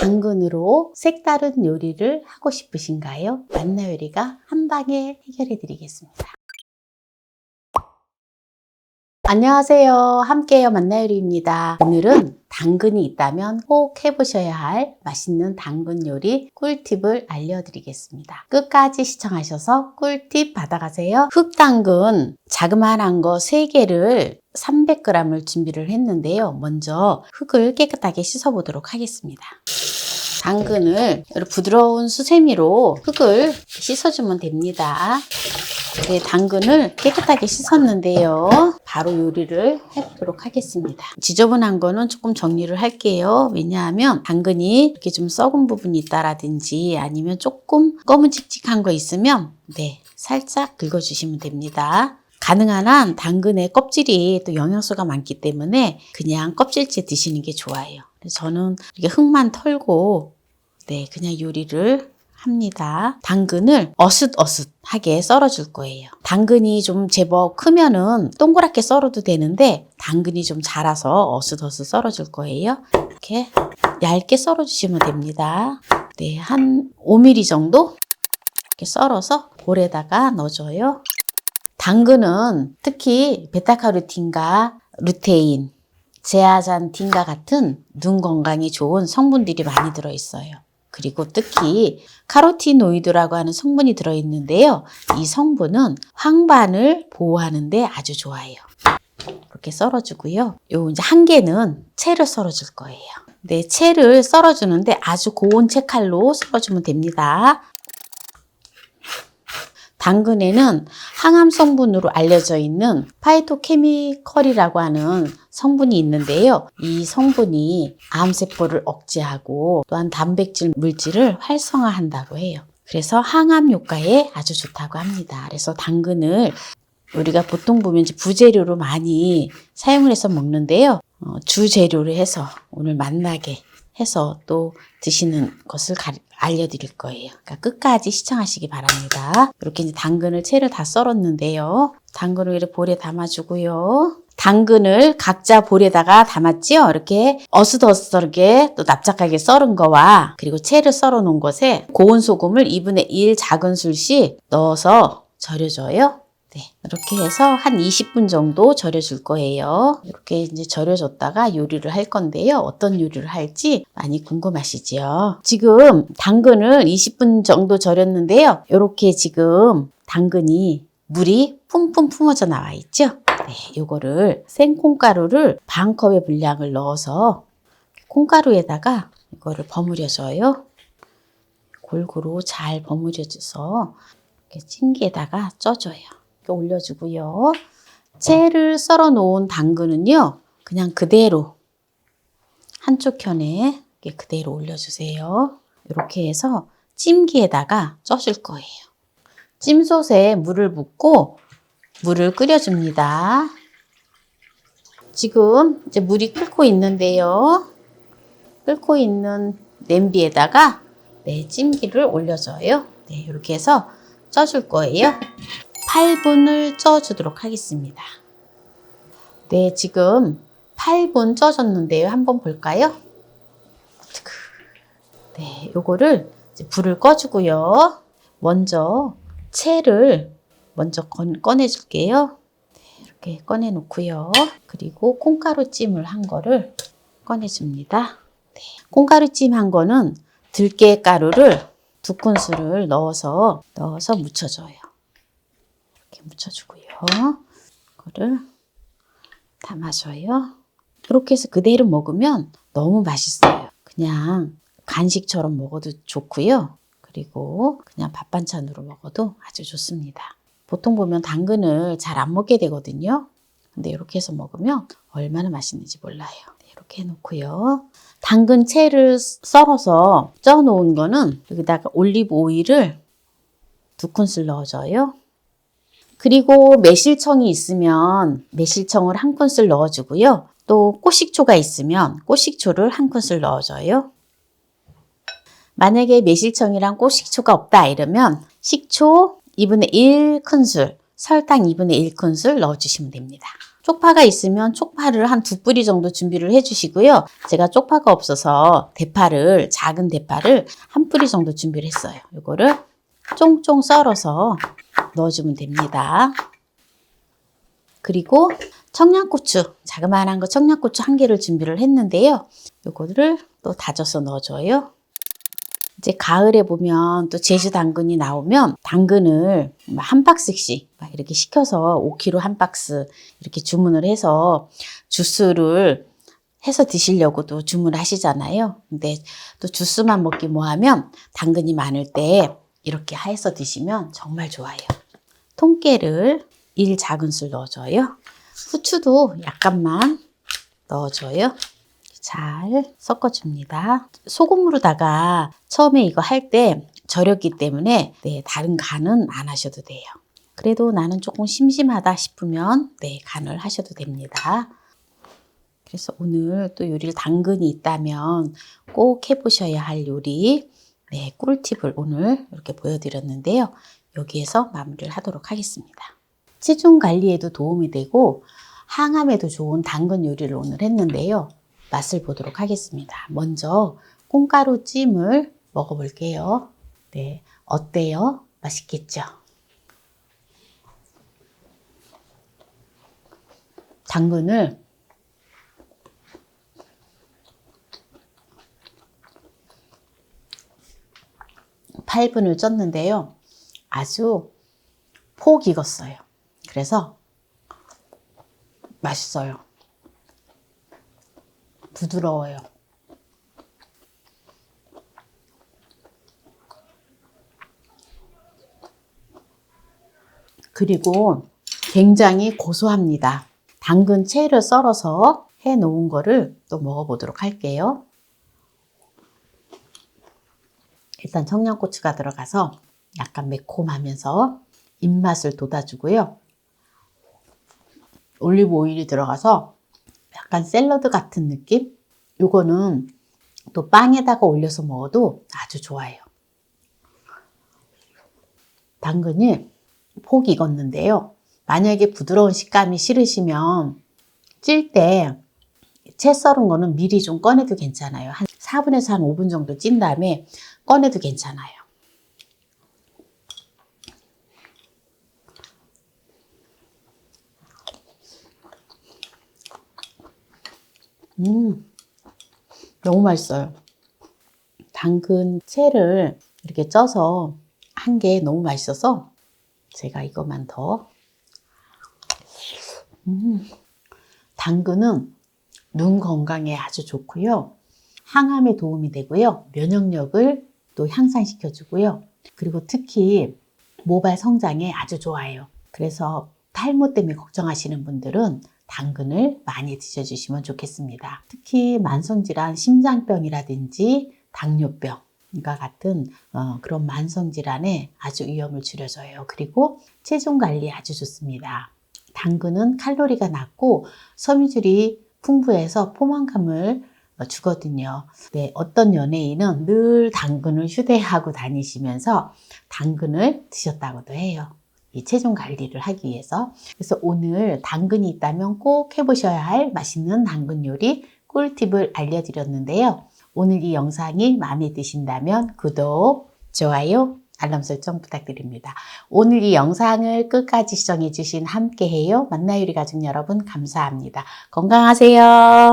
당근으로 색다른 요리를 하고 싶으신가요? 만나요리가 한방에 해결해 드리겠습니다. 안녕하세요. 함께해요 만나요리입니다. 오늘은 당근이 있다면 꼭 해보셔야 할 맛있는 당근 요리 꿀팁을 알려드리겠습니다. 끝까지 시청하셔서 꿀팁 받아가세요. 흑당근 자그마한 거 3개를 300g을 준비를 했는데요. 먼저 흙을 깨끗하게 씻어보도록 하겠습니다. 당근을 부드러운 수세미로 흙을 씻어주면 됩니다. 네, 당근을 깨끗하게 씻었는데요. 바로 요리를 해보도록 하겠습니다. 지저분한 거는 조금 정리를 할게요. 왜냐하면 당근이 이렇게 좀 썩은 부분이 있다라든지 아니면 조금 검은칙칙한 거 있으면 살짝 긁어주시면 됩니다. 가능한 한 당근의 껍질이 또 영양소가 많기 때문에 그냥 껍질째 드시는 게 좋아요. 저는 이렇게 흙만 털고 그냥 요리를 합니다. 당근을 어슷어슷하게 썰어줄 거예요. 당근이 좀 제법 크면은 동그랗게 썰어도 되는데 당근이 좀 자라서 어슷어슷 썰어줄 거예요. 이렇게 얇게 썰어주시면 됩니다. 한 5mm 정도 이렇게 썰어서 볼에다가 넣어줘요. 당근은 특히 베타카로틴과 루테인, 제아잔틴과 같은 눈 건강에 좋은 성분들이 많이 들어있어요. 그리고 특히 카로티노이드라고 하는 성분이 들어있는데요. 이 성분은 황반을 보호하는 데 아주 좋아요. 이렇게 썰어주고요. 이제 한 개는 채를 썰어줄 거예요. 채를 썰어주는데 아주 고운 채칼로 썰어주면 됩니다. 당근에는 항암 성분으로 알려져 있는 파이토케미컬이라고 하는 성분이 있는데요. 이 성분이 암세포를 억제하고 또한 단백질 물질을 활성화한다고 해요. 그래서 항암 효과에 아주 좋다고 합니다. 그래서 당근을 우리가 보통 보면 이제 부재료로 많이 사용을 해서 먹는데요. 주재료를 해서 오늘 맛나게 해서 또 드시는 것을 알려드릴 거예요. 그러니까 끝까지 시청하시기 바랍니다. 이렇게 이제 당근을 채를 다 썰었는데요. 당근을 이렇게 볼에 담아주고요. 당근을 각자 볼에다가 담았지요. 이렇게 어슷어슷하게 또 납작하게 썰은 거와 그리고 채를 썰어 놓은 것에 고운 소금을 2분의 1 작은 술씩 넣어서 절여줘요. 이렇게 해서 한 20분 정도 절여줄 거예요. 이렇게 이제 절여줬다가 요리를 할 건데요. 어떤 요리를 할지 많이 궁금하시죠? 지금 당근을 20분 정도 절였는데요. 이렇게 지금 당근이 물이 뿜뿜 품어져 나와 있죠? 요거를 생콩가루를 반 컵의 분량을 넣어서 콩가루에다가 이거를 버무려줘요. 골고루 잘 버무려줘서 이렇게 찜기에다가 쪄줘요. 올려주고요. 채를 썰어 놓은 당근은요. 그냥 그대로 한쪽 편에 그대로 올려주세요. 이렇게 해서 찜기에다가 쪄줄 거예요. 찜솥에 물을 붓고 물을 끓여줍니다. 지금 이제 물이 끓고 있는데요. 끓고 있는 냄비에다가 찜기를 올려줘요. 이렇게 해서 쪄줄 거예요. 8분을 쪄주도록 하겠습니다. 지금 8분 쪄졌는데요. 한번 볼까요? 요거를 이제 불을 꺼주고요. 먼저 채를 먼저 꺼내줄게요. 이렇게 꺼내놓고요. 그리고 콩가루찜을 한 거를 꺼내줍니다. 콩가루찜 한 거는 들깨가루를 2큰술을 넣어서 묻혀줘요. 이렇게 묻혀주고요. 이거를 담아줘요. 이렇게 해서 그대로 먹으면 너무 맛있어요. 그냥 간식처럼 먹어도 좋고요. 그리고 그냥 밥 반찬으로 먹어도 아주 좋습니다. 보통 보면 당근을 잘 안 먹게 되거든요. 근데 이렇게 해서 먹으면 얼마나 맛있는지 몰라요. 이렇게 해놓고요. 당근 채를 썰어서 쪄 놓은 거는 여기다가 올리브 오일을 2큰술 넣어줘요. 그리고 매실청이 있으면 매실청을 1큰술 넣어주고요. 또 꽃식초가 있으면 꽃식초를 1큰술 넣어줘요. 만약에 매실청이랑 꽃식초가 없다 이러면 식초 2분의 1큰술, 설탕 2분의 1큰술 넣어주시면 됩니다. 쪽파가 있으면 쪽파를 한 2뿌리 정도 준비를 해주시고요. 제가 쪽파가 없어서 대파를, 작은 대파를 1뿌리 정도 준비를 했어요. 이거를 쫑쫑 썰어서 넣어주면 됩니다. 그리고 청양고추, 자그마한 거 청양고추 1개를 준비를 했는데요. 이거를 또 다져서 넣어줘요. 이제 가을에 보면 또 제주 당근이 나오면 당근을 한 박스씩 이렇게 시켜서 5kg 한 박스 이렇게 주문을 해서 주스를 해서 드시려고도 주문을 하시잖아요. 근데 또 주스만 먹기 뭐하면 당근이 많을 때 이렇게 해서 드시면 정말 좋아요. 통깨를 1작은술 넣어줘요. 후추도 약간만 넣어줘요. 잘 섞어줍니다. 소금으로다가 처음에 이거 할 때 절였기 때문에 다른 간은 안 하셔도 돼요. 그래도 나는 조금 심심하다 싶으면 간을 하셔도 됩니다. 그래서 오늘 또 요리를 당근이 있다면 꼭 해보셔야 할 요리 꿀팁을 오늘 이렇게 보여드렸는데요. 여기에서 마무리를 하도록 하겠습니다. 체중 관리에도 도움이 되고 항암에도 좋은 당근 요리를 오늘 했는데요. 맛을 보도록 하겠습니다. 먼저 콩가루 찜을 먹어볼게요. 네, 어때요? 맛있겠죠? 당근을 (8분을) 쪘는데요. 아주 폭 익었어요. 그래서 맛있어요. 부드러워요. 그리고 굉장히 고소합니다. 당근 채를 썰어서 해 놓은 거를 또 먹어보도록 할게요. 일단 청양고추가 들어가서 약간 매콤하면서 입맛을 돋아주고요. 올리브 오일이 들어가서 약간 샐러드 같은 느낌? 요거는 또 빵에다가 올려서 먹어도 아주 좋아요. 당근이 폭 익었는데요. 만약에 부드러운 식감이 싫으시면 찔 때 채 썰은 거는 미리 좀 꺼내도 괜찮아요. 한 4분에서 한 5분 정도 찐 다음에 꺼내도 괜찮아요. 너무 맛있어요. 당근 채를 이렇게 쪄서 한 게 너무 맛있어서 제가 이것만 더. 당근은 눈 건강에 아주 좋고요. 항암에 도움이 되고요. 면역력을 또 향상시켜 주고요. 그리고 특히 모발 성장에 아주 좋아요. 그래서 탈모 때문에 걱정하시는 분들은 당근을 많이 드셔주시면 좋겠습니다. 특히 만성질환, 심장병이라든지 당뇨병과 같은 그런 만성질환에 아주 위험을 줄여줘요. 그리고 체중 관리에 아주 좋습니다. 당근은 칼로리가 낮고 섬유질이 풍부해서 포만감을 주거든요. 어떤 연예인은 늘 당근을 휴대하고 다니시면서 당근을 드셨다고도 해요. 이 체중 관리를 하기 위해서. 그래서 오늘 당근이 있다면 꼭 해보셔야 할 맛있는 당근 요리 꿀팁을 알려드렸는데요. 오늘 이 영상이 마음에 드신다면 구독, 좋아요, 알람 설정 부탁드립니다. 오늘 이 영상을 끝까지 시청해주신 함께해요 만나요리 가족 여러분 감사합니다. 건강하세요.